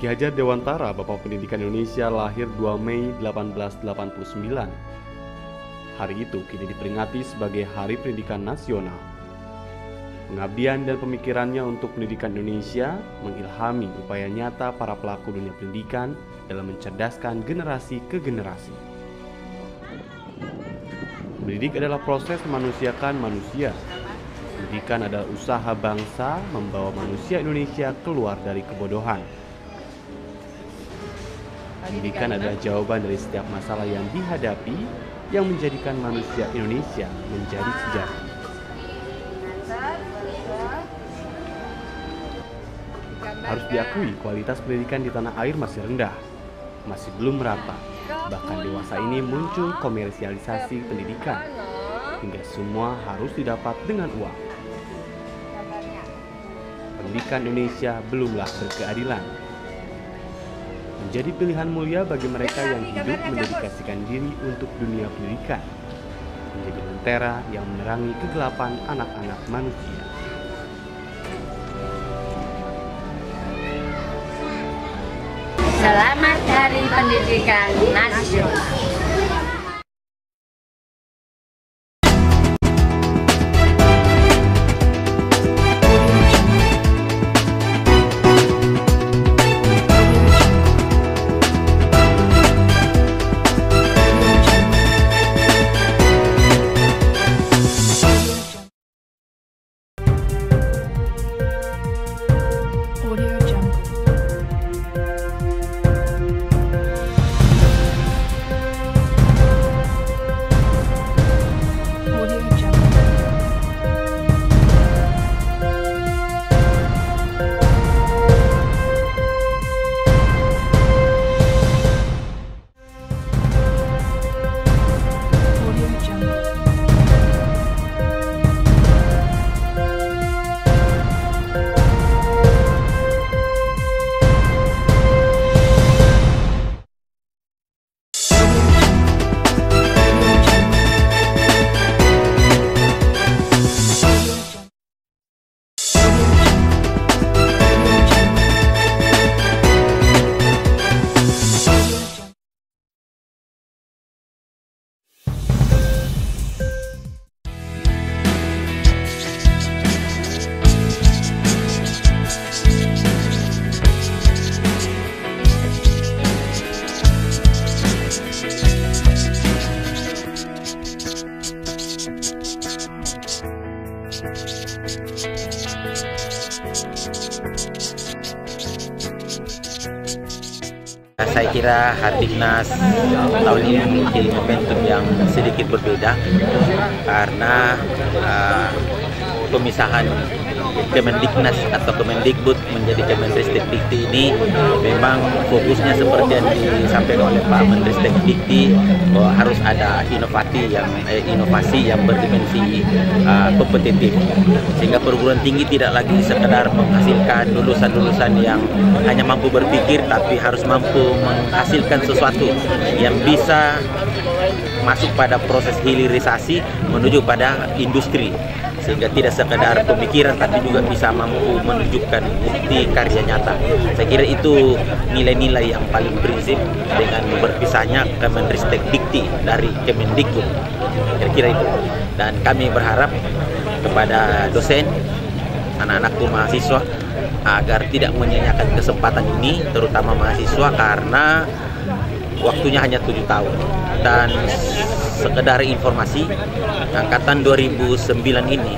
Ki Hajar Dewantara, Bapak Pendidikan Indonesia, lahir 2 Mei 1889. Hari itu kini diperingati sebagai Hari Pendidikan Nasional. Pengabdian dan pemikirannya untuk pendidikan Indonesia mengilhami upaya nyata para pelaku dunia pendidikan dalam mencerdaskan generasi ke generasi. Mendidik adalah proses memanusiakan manusia. Pendidikan adalah usaha bangsa membawa manusia Indonesia keluar dari kebodohan. Pendidikan adalah jawaban dari setiap masalah yang dihadapi yang menjadikan manusia Indonesia menjadi sejati. Harus diakui, kualitas pendidikan di tanah air masih rendah, masih belum merata. Bahkan dewasa ini muncul komersialisasi pendidikan, hingga semua harus didapat dengan uang. Pendidikan Indonesia belumlah berkeadilan. Menjadi pilihan mulia bagi mereka yang hidup mendedikasikan diri untuk dunia pendidikan, menjadi lentera yang menerangi kegelapan anak-anak manusia. Selamat Hari Pendidikan Nasional. Saya kira Hardiknas tahun ini memiliki momentum yang sedikit berbeda karena pemisahan Kemendiknas atau Kemendikbud menjadi Kemendristek Dikti ini memang fokusnya seperti yang disampaikan oleh Pak Mendristek Dikti bahwa harus ada inovasi yang berdimensi kompetitif, sehingga perguruan tinggi tidak lagi sekedar menghasilkan lulusan-lulusan yang hanya mampu berpikir, tapi harus mampu menghasilkan sesuatu yang bisa masuk pada proses hilirisasi menuju pada industri, sehingga tidak sekedar pemikiran tapi juga bisa mampu menunjukkan bukti karya nyata. Saya kira itu nilai-nilai yang paling prinsip dengan berpisahnya Kemendristek Dikti dari Kemendikbud. Kira-kira itu. Dan kami berharap kepada dosen, anak-anakku mahasiswa agar tidak menyanyiakan kesempatan ini, terutama mahasiswa, karena waktunya hanya 7 tahun. Dan sekedar informasi, angkatan 2009 ini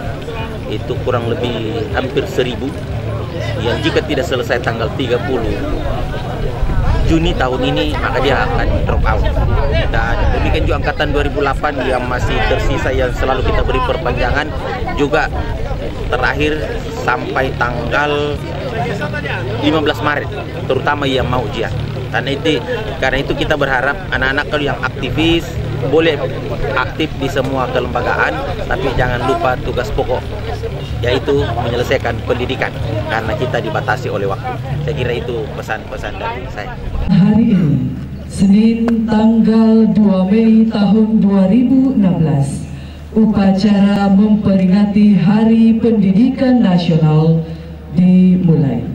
itu kurang lebih hampir 1000 yang jika tidak selesai tanggal 30 Juni tahun ini maka dia akan drop out. Dan demikian juga angkatan 2008 yang masih tersisa yang selalu kita beri perpanjangan juga terakhir sampai tanggal 15 Maret, terutama yang mau ujian. Karena itu kita berharap anak-anak yang aktivis boleh aktif di semua kelembagaan, tapi jangan lupa tugas pokok, yaitu menyelesaikan pendidikan, karena kita dibatasi oleh waktu. Saya kira itu pesan-pesan dari saya. Hari ini, Senin tanggal 2 Mei tahun 2016, upacara memperingati Hari Pendidikan Nasional dimulai.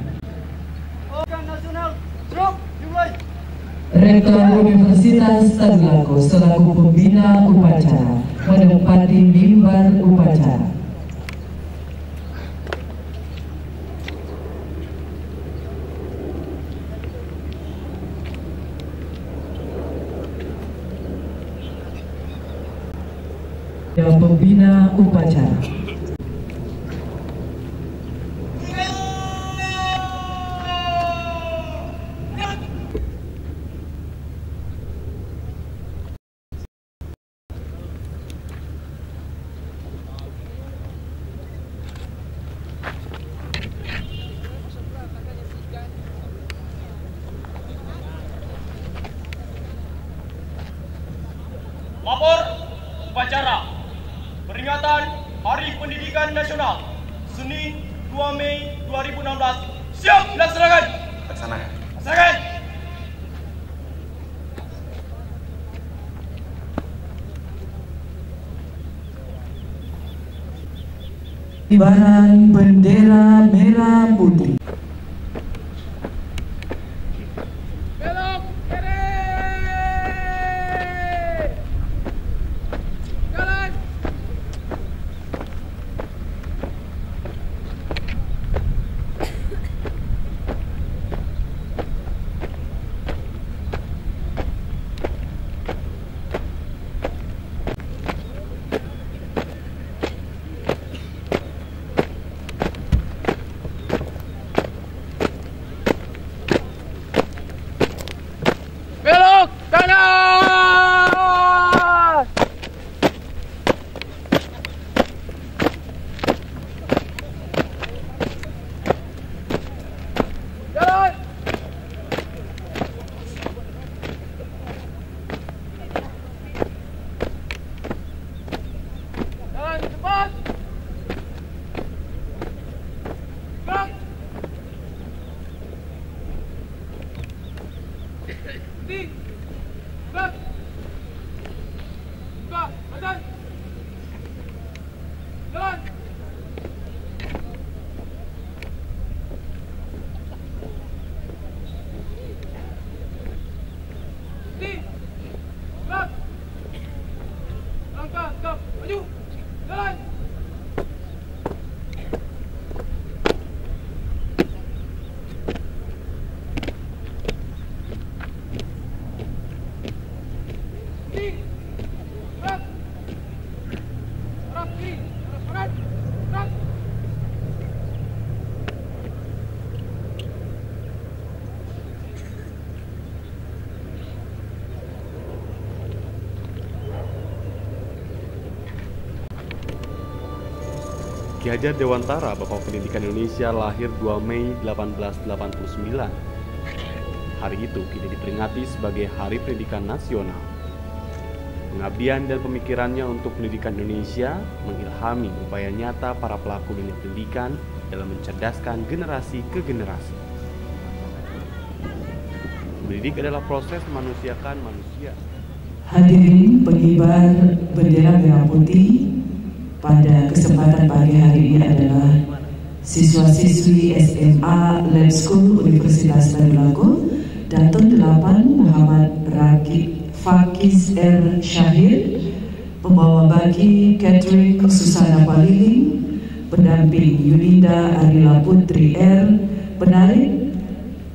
Rektor Universitas Tadulako selaku pembina upacara menempati mimbar upacara. Pembina upacara. Lapor upacara peringatan Hari Pendidikan Nasional Senin 2 Mei 2016 siap dilaksanakan. Laksanakan. Kibaran bendera merah putih. Belok kiri. Jalan. Belok kanan. Jalan. Jalan cepat. Gerak. Berhenti. Gerak. Buka badan. Jalan. Berhenti. Gerak. Langkah, tegap, maju. Jalan. Berhenti. Gerak. Arah kiri, arah kanan. Gerak. Ki Hajar Dewantara, Bapak Pendidikan Indonesia, lahir 2 Mei 1889. Hari itu kini diperingati sebagai Hari Pendidikan Nasional. Pengabdian dan pemikirannya untuk pendidikan Indonesia mengilhami upaya nyata para pelaku dunia pendidikan dalam mencerdaskan generasi ke generasi. Mendidik adalah proses memanusiakan manusia. Hadirin pengibar bendera merah putih, pada kesempatan pagi hari ini adalah siswa-siswi SMA Lab School Universitas Tadulako, Dato 8 Muhammad Ragib Fakis R. Syahid, pembawa baki Catherine Susana Paliling, pendamping Yuninda Arila Putri R, penarik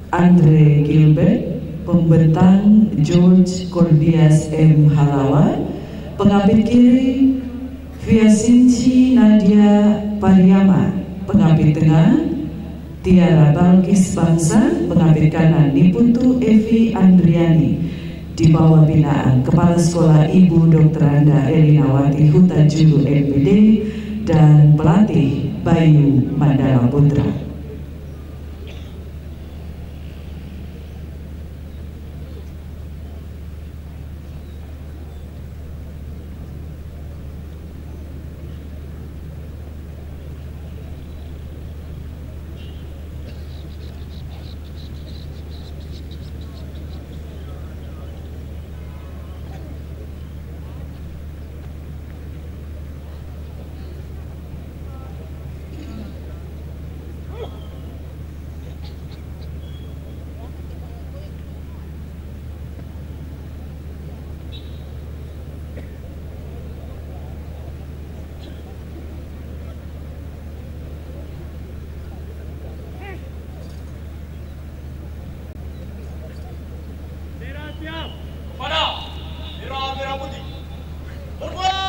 Andre Gilbert, pembentang George Cordias M. Halawa, pengambil kiri Viasinci Nadia Pariama, pengambil tengah Tiara Balkis Bangsa, pengambil kanan Niputu Evi Andriani, di bawah binaan Kepala Sekolah Ibu Dr. Anda Elinawati Huta Julu MPD dan pelatih Bayu Mandala Putra. Kepada merah putih. Berbuat.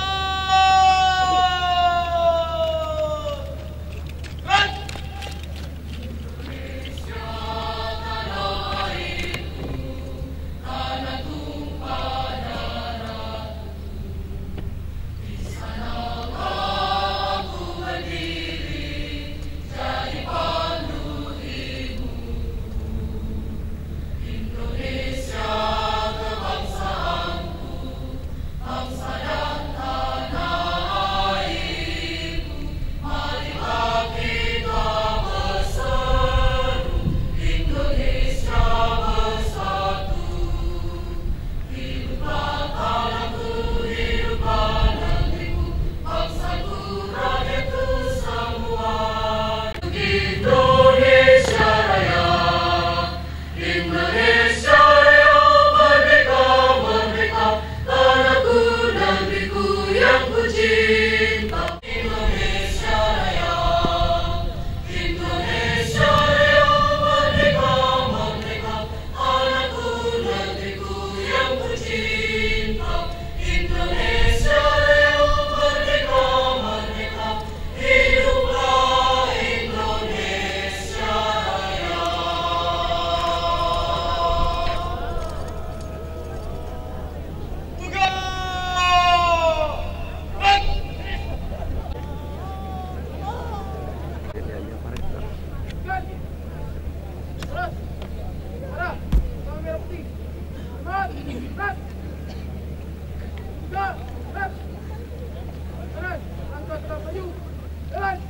Red.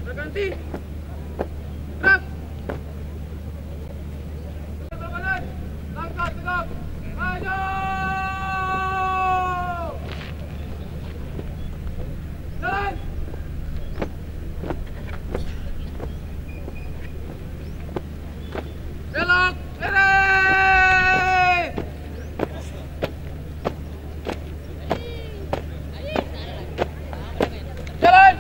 Berganti. Gerak. Kanan. Langkah tegak. Maju. Jalan. Belok. Kiri. Jalan.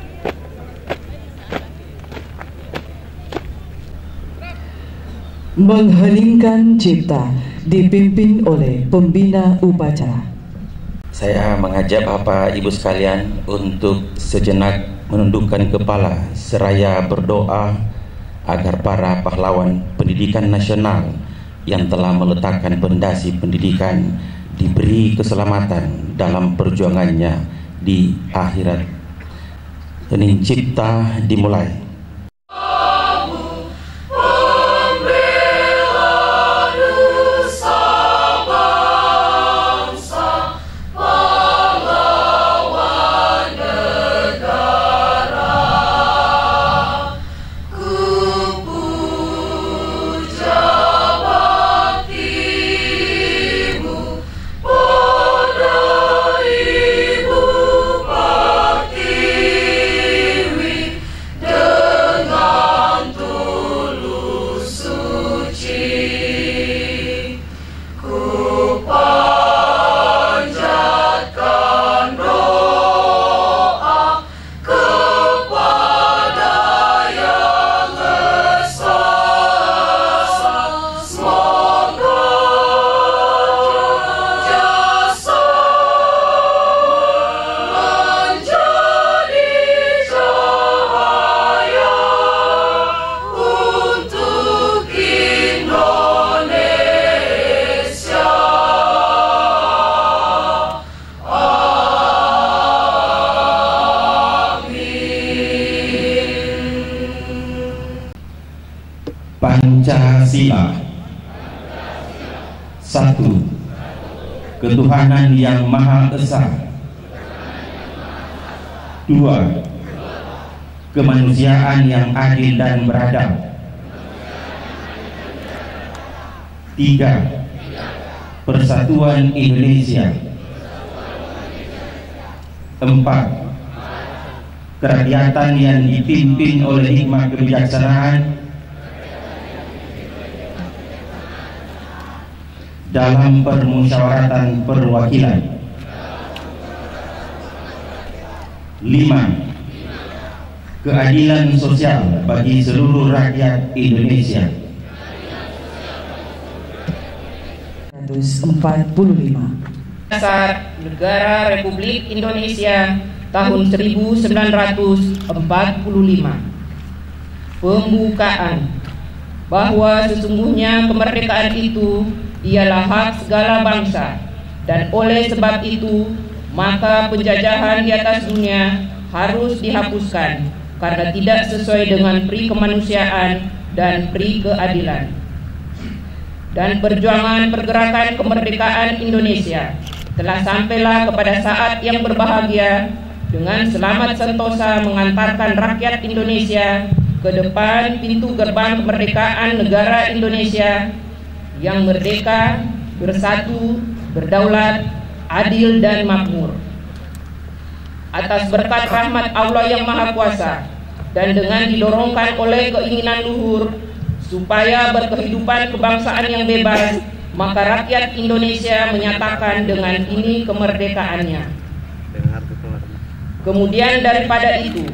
Mengheningkan cipta dipimpin oleh pembina upacara. Saya mengajak Bapak Ibu sekalian untuk sejenak menundukkan kepala seraya berdoa agar para pahlawan pendidikan nasional yang telah meletakkan pondasi pendidikan diberi keselamatan dalam perjuangannya di akhirat. Hening cipta dimulai. Pancasila. 1. Ketuhanan yang Maha Esa. 2. Kemanusiaan yang adil dan beradab. 3. Persatuan Indonesia. 4. Kerakyatan yang dipimpin oleh hikmah kebijaksanaan dalam permusyawaratan perwakilan. 5. Keadilan sosial bagi seluruh rakyat Indonesia. Dasar Negara Republik Indonesia tahun 1945. Pembukaan bahwa sesungguhnya kemerdekaan itu ialah hak segala bangsa, dan oleh sebab itu maka penjajahan di atas dunia harus dihapuskan karena tidak sesuai dengan pri kemanusiaan dan pri keadilan. Dan perjuangan pergerakan kemerdekaan Indonesia telah sampailah kepada saat yang berbahagia dengan selamat sentosa mengantarkan rakyat Indonesia ke depan pintu gerbang kemerdekaan negara Indonesia yang merdeka, bersatu, berdaulat, adil dan makmur. Atas berkat rahmat Allah yang Maha Kuasa dan dengan didorongkan oleh keinginan luhur supaya berkehidupan kebangsaan yang bebas, maka rakyat Indonesia menyatakan dengan ini kemerdekaannya. Kemudian daripada itu,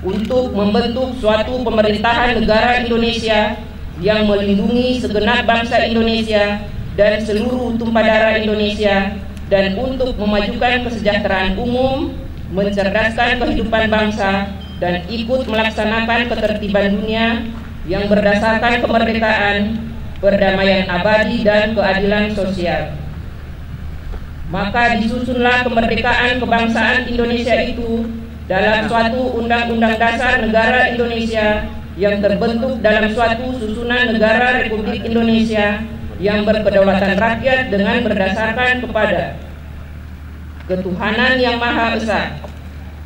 untuk membentuk suatu pemerintahan negara Indonesia yang melindungi segenap bangsa Indonesia dan seluruh tumpah darah Indonesia, dan untuk memajukan kesejahteraan umum, mencerdaskan kehidupan bangsa, dan ikut melaksanakan ketertiban dunia yang berdasarkan kemerdekaan, perdamaian abadi, dan keadilan sosial. Maka disusunlah kemerdekaan kebangsaan Indonesia itu dalam suatu Undang-Undang Dasar Negara Indonesia yang terbentuk dalam suatu susunan negara Republik Indonesia yang berkedaulatan rakyat dengan berdasarkan kepada ketuhanan yang Maha Esa,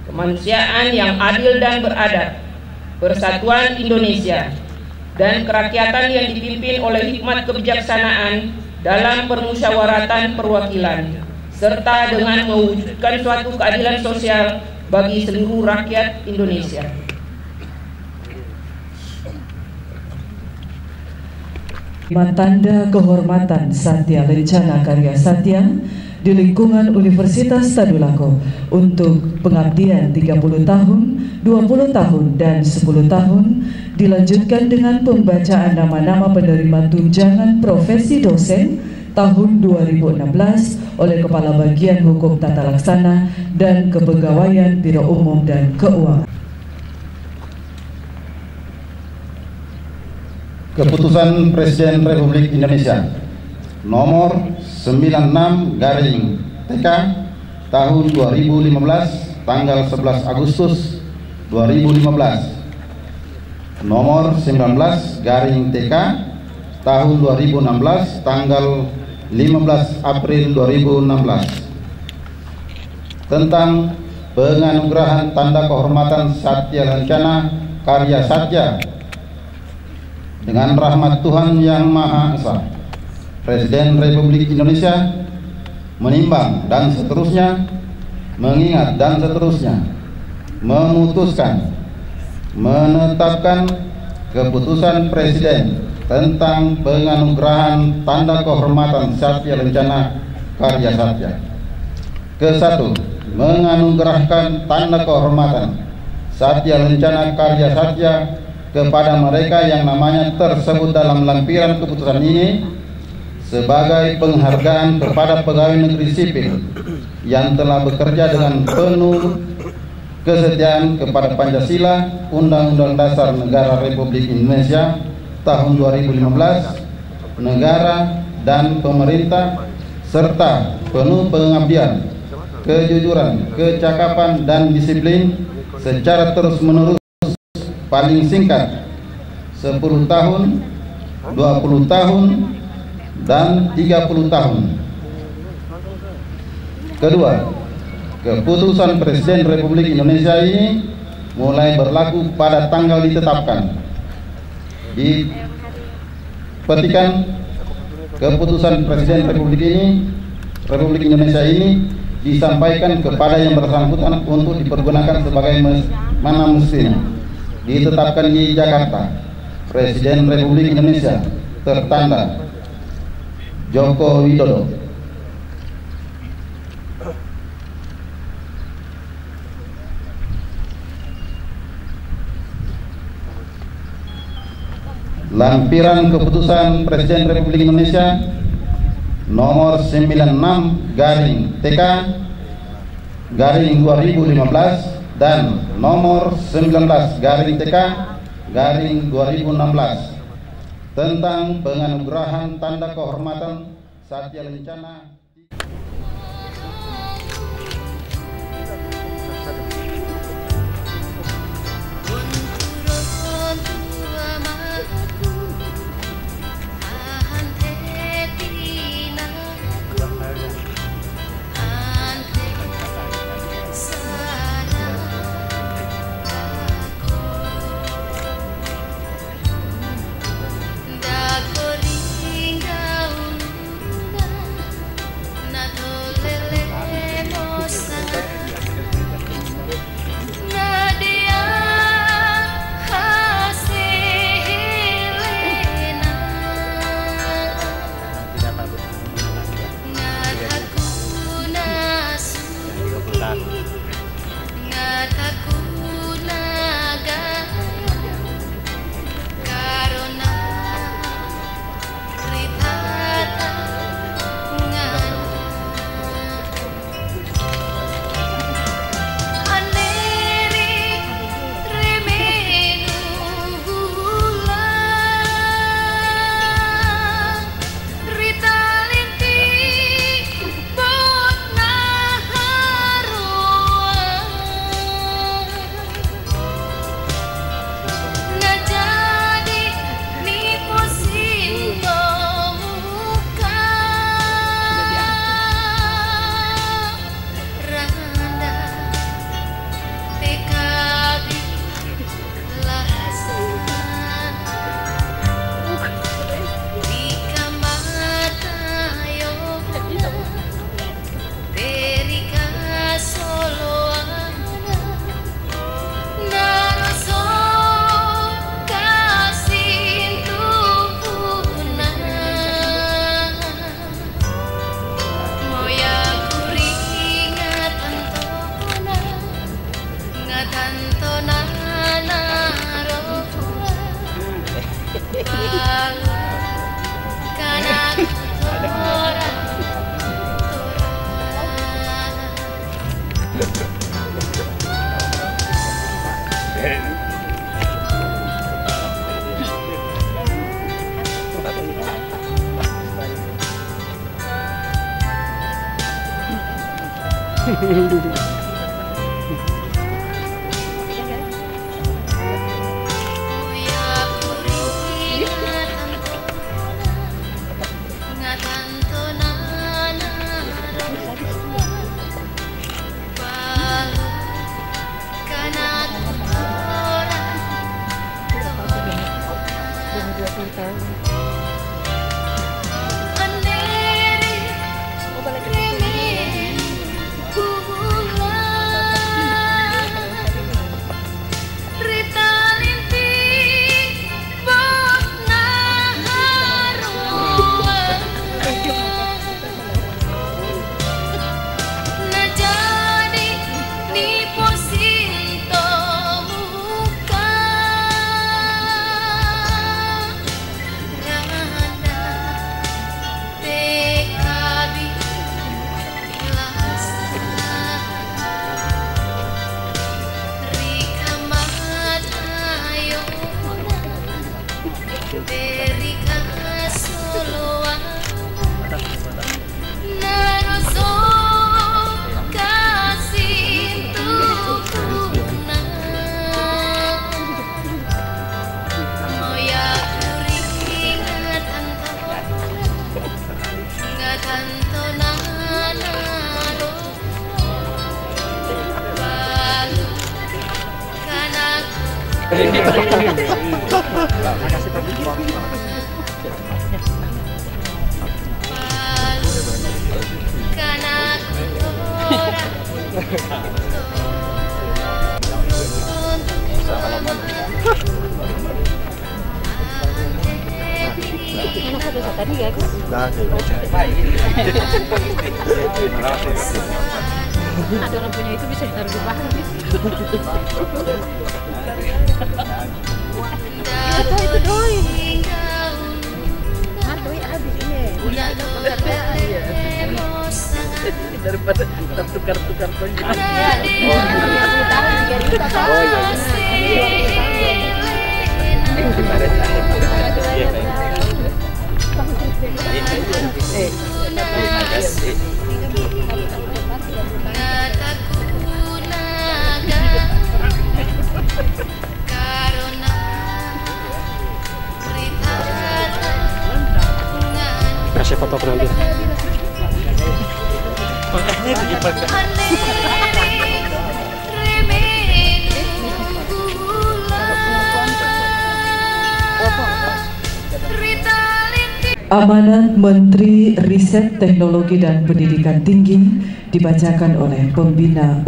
kemanusiaan yang adil dan beradab, persatuan Indonesia, dan kerakyatan yang dipimpin oleh hikmat kebijaksanaan dalam permusyawaratan perwakilan, serta dengan mewujudkan suatu keadilan sosial bagi seluruh rakyat Indonesia. Tanda kehormatan Satya Lencana Karya Satya di lingkungan Universitas Tadulako untuk pengabdian 30 tahun, 20 tahun, dan 10 tahun dilanjutkan dengan pembacaan nama-nama penerima tunjangan profesi dosen tahun 2016 oleh Kepala Bagian Hukum Tata Laksana dan Kepegawaian Biro Umum dan Keuangan. Keputusan Presiden Republik Indonesia nomor 96/TK tahun 2015 tanggal 11 Agustus 2015, nomor 19/TK tahun 2016 tanggal 15 April 2016 tentang penganugerahan tanda kehormatan Satya Lencana Karya Satya dengan rahmat Tuhan Yang Maha Esa. Presiden Republik Indonesia menimbang dan seterusnya, mengingat dan seterusnya, memutuskan, menetapkan keputusan Presiden tentang penganugerahan tanda kehormatan Satya Lencana Karya Satya. Ke-1, menganugerahkan tanda kehormatan Satya Lencana Karya Satya kepada mereka yang namanya tersebut dalam lampiran keputusan ini sebagai penghargaan kepada pegawai negeri sipil yang telah bekerja dengan penuh kesetiaan kepada Pancasila, Undang-Undang Dasar Negara Republik Indonesia tahun 2015, negara dan pemerintah, serta penuh pengabdian, kejujuran, kecakapan, dan disiplin secara terus-menerus paling singkat 10 tahun, 20 tahun, dan 30 tahun. Kedua, keputusan Presiden Republik Indonesia ini mulai berlaku pada tanggal ditetapkan. Dipetikan keputusan Presiden Republik Indonesia ini disampaikan kepada yang bersangkutan untuk dipergunakan sebagai mana mestinya. Ditetapkan di Jakarta. Presiden Republik Indonesia tertanda Joko Widodo. Lampiran keputusan Presiden Republik Indonesia nomor 96/TK/2015 dan nomor 19/TK/2016 tentang penganugerahan tanda kehormatan Satya Lencana. Ada orang punya itu bisa ditaruh di bahan. Itu doi. Doi habis ini. Udah ada daripada tukar-tukar kunci. Kasih foto nanti. Makanya dipakai. Amanat Menteri Riset, Teknologi dan Pendidikan Tinggi dibacakan oleh Pembina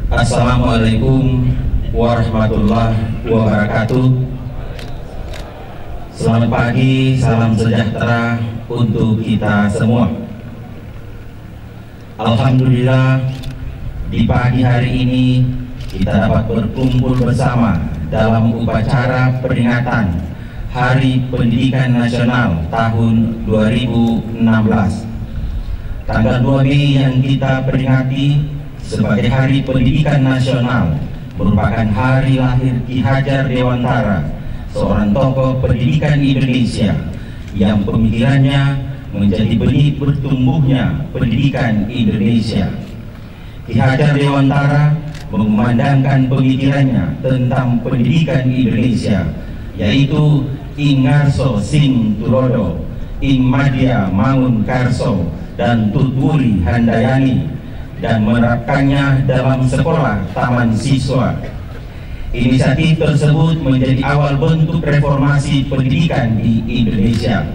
Assalamualaikum warahmatullahi wabarakatuh. Selamat pagi, salam sejahtera untuk kita semua. Alhamdulillah, di pagi hari ini kita dapat berkumpul bersama dalam upacara peringatan Hari Pendidikan Nasional tahun 2016. Tanggal 2 Mei yang kita peringati sebagai Hari Pendidikan Nasional merupakan hari lahir Ki Hajar Dewantara, seorang tokoh pendidikan Indonesia yang pemikirannya menjadi benih bertumbuhnya pendidikan Indonesia. Ki Hajar Dewantara mengumandangkan pemikirannya tentang pendidikan Indonesia, yaitu Ingarso Sing Tulodo, Ing Madya Mangun Karso, dan Tutwuri Handayani, dan menerapkannya dalam sekolah taman siswa. Inisiatif tersebut menjadi awal bentuk reformasi pendidikan di Indonesia.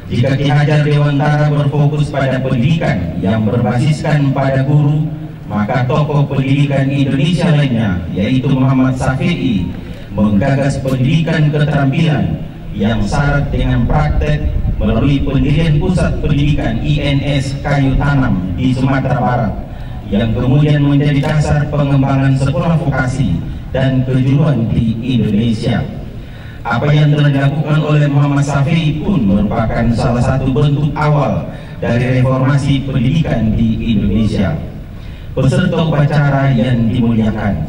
Jika Ki Hajar Dewantara berfokus pada pendidikan yang berbasiskan pada guru, maka tokoh pendidikan Indonesia lainnya, yaitu Muhammad Syafi'i, menggagas pendidikan keterampilan yang syarat dengan praktek melalui pendirian Pusat Pendidikan INS Kayu Tanam di Sumatera Barat, yang kemudian menjadi dasar pengembangan sekolah vokasi dan kejuruan di Indonesia. Apa yang telah dilakukan oleh Muhammad Syafi'i pun merupakan salah satu bentuk awal dari reformasi pendidikan di Indonesia. Peserta upacara yang dimuliakan,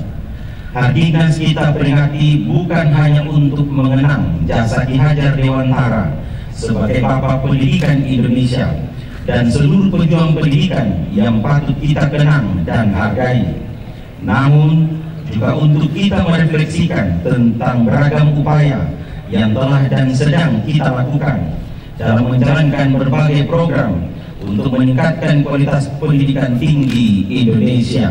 Hardiknas kita peringati bukan hanya untuk mengenang jasa Ki Hajar Dewantara sebagai Bapak Pendidikan Indonesia dan seluruh pejuang pendidikan yang patut kita kenang dan hargai, namun juga untuk kita merefleksikan tentang beragam upaya yang telah dan sedang kita lakukan dalam menjalankan berbagai program untuk meningkatkan kualitas pendidikan tinggi Indonesia.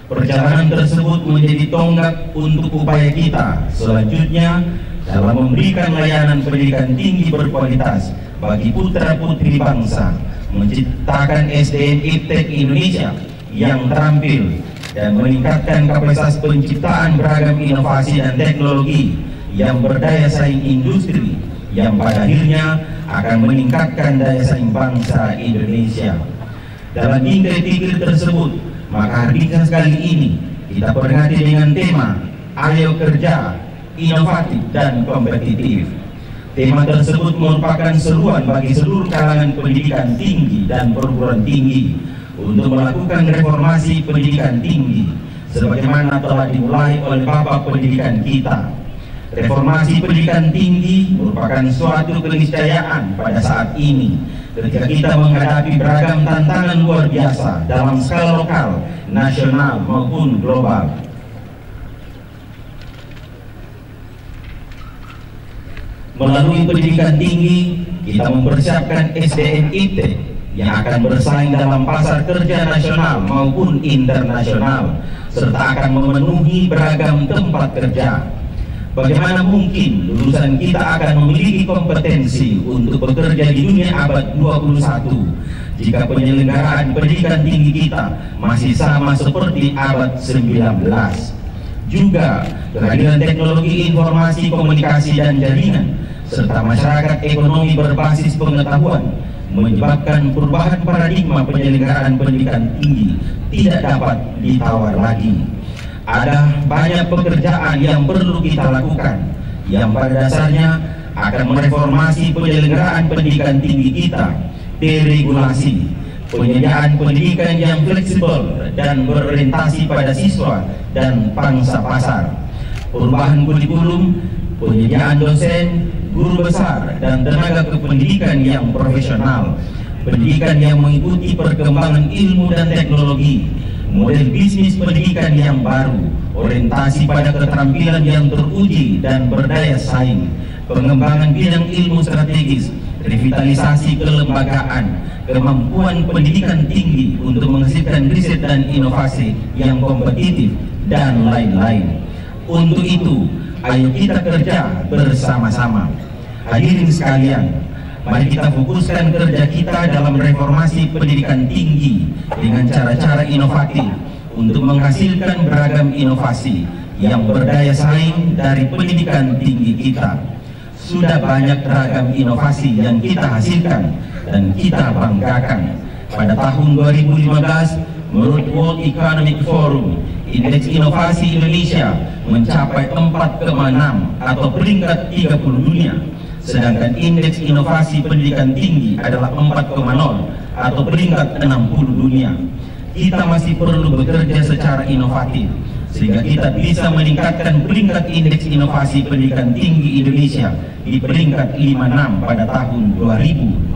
Perjalanan tersebut menjadi tonggak untuk upaya kita selanjutnya dalam memberikan layanan pendidikan tinggi berkualitas bagi putra-putri bangsa, menciptakan SDM iptek Indonesia yang terampil dan meningkatkan kapasitas penciptaan beragam inovasi dan teknologi yang berdaya saing industri, yang pada akhirnya akan meningkatkan daya saing bangsa Indonesia. Dalam bingkai pikir tersebut, maka Hardiknas kali ini kita peringati dengan tema Ayo Kerja, Inovatif dan Kompetitif. Tema tersebut merupakan seruan bagi seluruh kalangan pendidikan tinggi dan perguruan tinggi untuk melakukan reformasi pendidikan tinggi sebagaimana telah dimulai oleh Bapak Pendidikan kita. Reformasi pendidikan tinggi merupakan suatu keniscayaan pada saat ini ketika kita menghadapi beragam tantangan luar biasa dalam skala lokal, nasional maupun global. Melalui pendidikan tinggi, kita mempersiapkan SDM iptek yang akan bersaing dalam pasar kerja nasional maupun internasional, serta akan memenuhi beragam tempat kerja. Bagaimana mungkin lulusan kita akan memiliki kompetensi untuk bekerja di dunia abad 21 jika penyelenggaraan pendidikan tinggi kita masih sama seperti abad 19? Juga kehadiran teknologi informasi, komunikasi, dan jaringan serta masyarakat ekonomi berbasis pengetahuan menyebabkan perubahan paradigma penyelenggaraan pendidikan tinggi tidak dapat ditawar lagi. Ada banyak pekerjaan yang perlu kita lakukan yang pada dasarnya akan mereformasi penyelenggaraan pendidikan tinggi kita deregulasi, penyediaan pendidikan yang fleksibel dan berorientasi pada siswa dan pangsa pasar, perubahan kurikulum, penyediaan dosen, guru besar, dan tenaga kependidikan yang profesional, pendidikan yang mengikuti perkembangan ilmu dan teknologi, model bisnis pendidikan yang baru, orientasi pada keterampilan yang teruji dan berdaya saing, pengembangan bidang ilmu strategis, revitalisasi kelembagaan, kemampuan pendidikan tinggi untuk menghasilkan riset dan inovasi yang kompetitif, dan lain-lain. Untuk itu, ayo kita kerja bersama-sama. Hadirin sekalian, mari kita fokuskan kerja kita dalam reformasi pendidikan tinggi dengan cara-cara inovatif untuk menghasilkan beragam inovasi yang berdaya saing dari pendidikan tinggi kita. Sudah banyak ragam inovasi yang kita hasilkan dan kita banggakan. Pada tahun 2015, menurut World Economic Forum, indeks inovasi Indonesia mencapai 4,6 atau peringkat 30 dunia. Sedangkan indeks inovasi pendidikan tinggi adalah 4,0 atau peringkat 60 dunia. Kita masih perlu bekerja secara inovatif sehingga kita bisa meningkatkan peringkat indeks inovasi pendidikan tinggi Indonesia di peringkat 56 pada tahun 2020.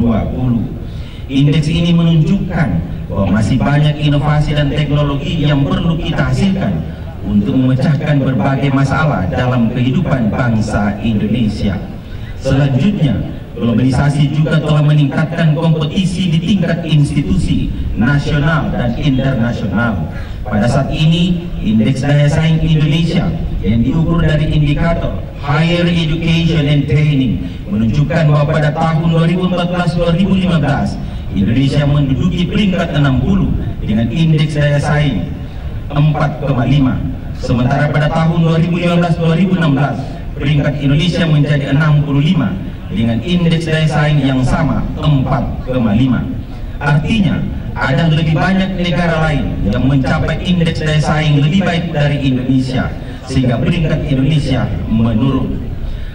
Indeks ini menunjukkan bahwa masih banyak inovasi dan teknologi yang perlu kita hasilkan untuk memecahkan berbagai masalah dalam kehidupan bangsa Indonesia. Selanjutnya, globalisasi juga telah meningkatkan kompetisi di tingkat institusi nasional dan internasional. Pada saat ini, indeks daya saing Indonesia yang diukur dari indikator Higher Education and Training menunjukkan bahwa pada tahun 2014-2015 Indonesia menduduki peringkat 60 dengan indeks daya saing 4,5. Sementara pada tahun 2015-2016 peringkat Indonesia menjadi 65 dengan indeks daya saing yang sama 4,5. Artinya ada lebih banyak negara lain yang mencapai indeks daya saing lebih baik dari Indonesia sehingga peringkat Indonesia menurun.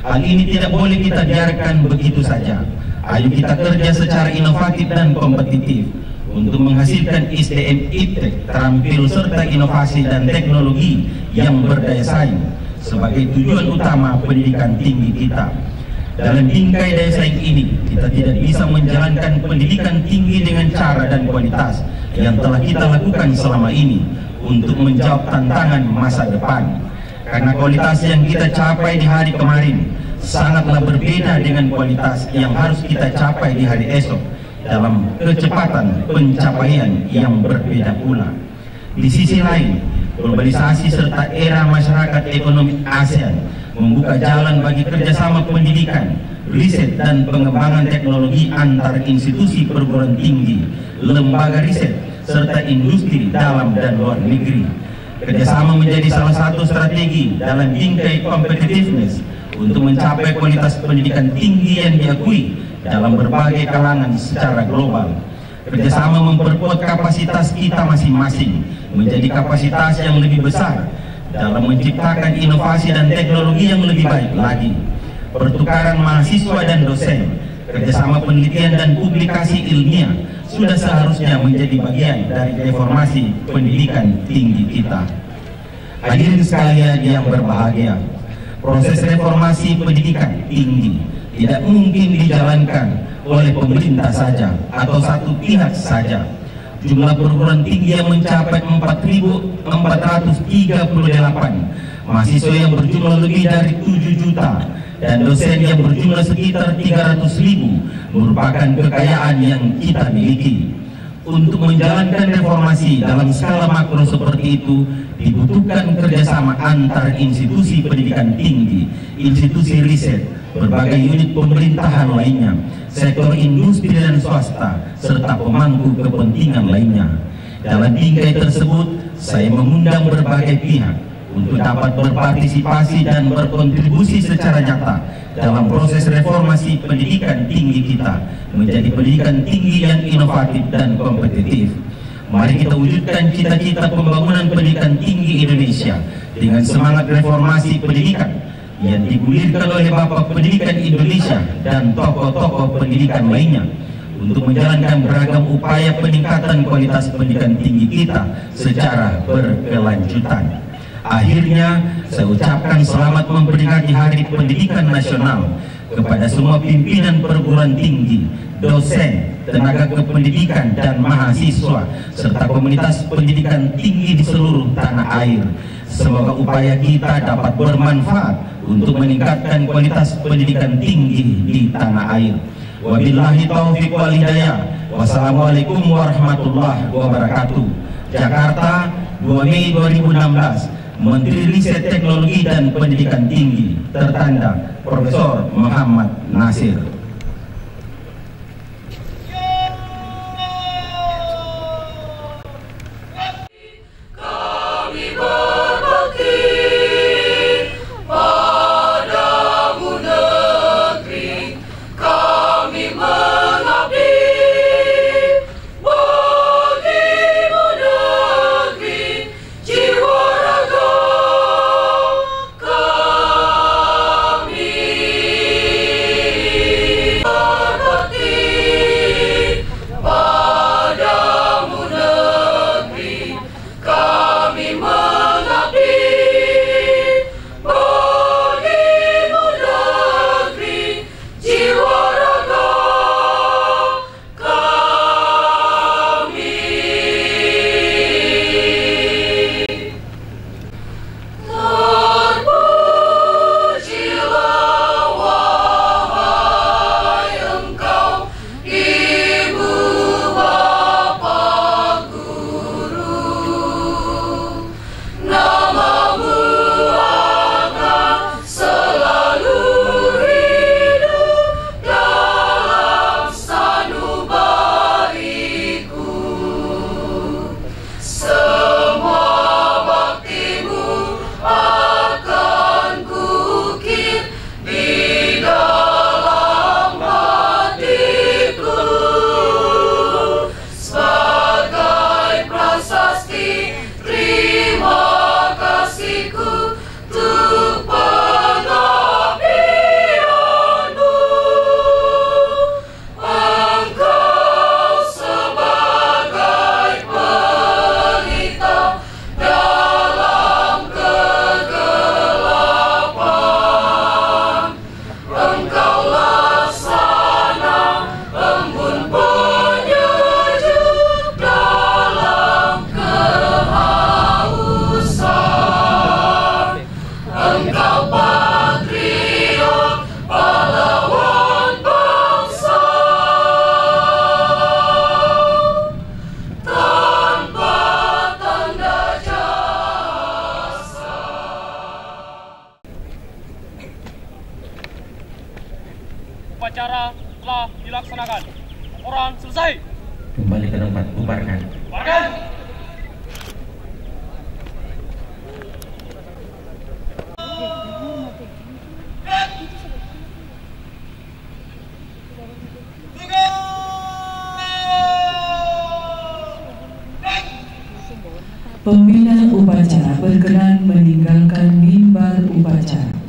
Hal ini tidak boleh kita biarkan begitu saja. Ayo kita kerja secara inovatif dan kompetitif untuk menghasilkan SDM iptek terampil serta inovasi dan teknologi yang berdaya saing sebagai tujuan utama pendidikan tinggi kita. Dalam bingkai daya saing ini, kita tidak bisa menjalankan pendidikan tinggi dengan cara dan kualitas yang telah kita lakukan selama ini untuk menjawab tantangan masa depan. Karena kualitas yang kita capai di hari kemarin sangatlah berbeda dengan kualitas yang harus kita capai di hari esok dalam kecepatan pencapaian yang berbeda pula. Di sisi lain, globalisasi serta era masyarakat ekonomi ASEAN membuka jalan bagi kerjasama pendidikan, riset dan pengembangan teknologi antar institusi perguruan tinggi, lembaga riset, serta industri dalam dan luar negeri. Kerjasama menjadi salah satu strategi dalam bingkai competitiveness untuk mencapai kualitas pendidikan tinggi yang diakui dalam berbagai kalangan secara global. Kerjasama memperkuat kapasitas kita masing-masing menjadi kapasitas yang lebih besar dalam menciptakan inovasi dan teknologi yang lebih baik lagi. Pertukaran mahasiswa dan dosen, kerjasama penelitian dan publikasi ilmiah sudah seharusnya menjadi bagian dari reformasi pendidikan tinggi kita. Hadirin sekalian yang berbahagia, proses reformasi pendidikan tinggi tidak mungkin dijalankan oleh pemerintah saja atau satu pihak saja. Jumlah perguruan tinggi yang mencapai 4.438, mahasiswa yang berjumlah lebih dari 7 juta, dan dosen yang berjumlah sekitar 300.000 merupakan kekayaan yang kita miliki. Untuk menjalankan reformasi dalam skala makro seperti itu dibutuhkan kerjasama antar institusi pendidikan tinggi, institusi riset, berbagai unit pemerintahan lainnya, sektor industri dan swasta, serta pemangku kepentingan lainnya. Dalam bingkai tersebut, saya mengundang berbagai pihak untuk dapat berpartisipasi dan berkontribusi secara nyata dalam proses reformasi pendidikan tinggi kita menjadi pendidikan tinggi yang inovatif dan kompetitif. Mari kita wujudkan cita-cita pembangunan pendidikan tinggi Indonesia dengan semangat reformasi pendidikan yang digulirkan oleh Bapak Pendidikan Indonesia dan tokoh-tokoh pendidikan lainnya untuk menjalankan beragam upaya peningkatan kualitas pendidikan tinggi kita secara berkelanjutan. Akhirnya, saya ucapkan selamat memperingati Hari Pendidikan Nasional kepada semua pimpinan perguruan tinggi, dosen, tenaga kependidikan, dan mahasiswa, serta komunitas pendidikan tinggi di seluruh tanah air. Semoga upaya kita dapat bermanfaat untuk meningkatkan kualitas pendidikan tinggi di tanah air. Wabillahi taufiq wal hidayah. Wassalamualaikum warahmatullahi wabarakatuh. Jakarta, 2 Mei 2016. Menteri Riset Teknologi dan Pendidikan Tinggi, tertanda Profesor Muhammad Nasir. Upacara telah dilaksanakan. Laporan selesai. Kembali ke tempat, bubarkan. Bubarkan. Pembina upacara berkenan meninggalkan mimbar upacara.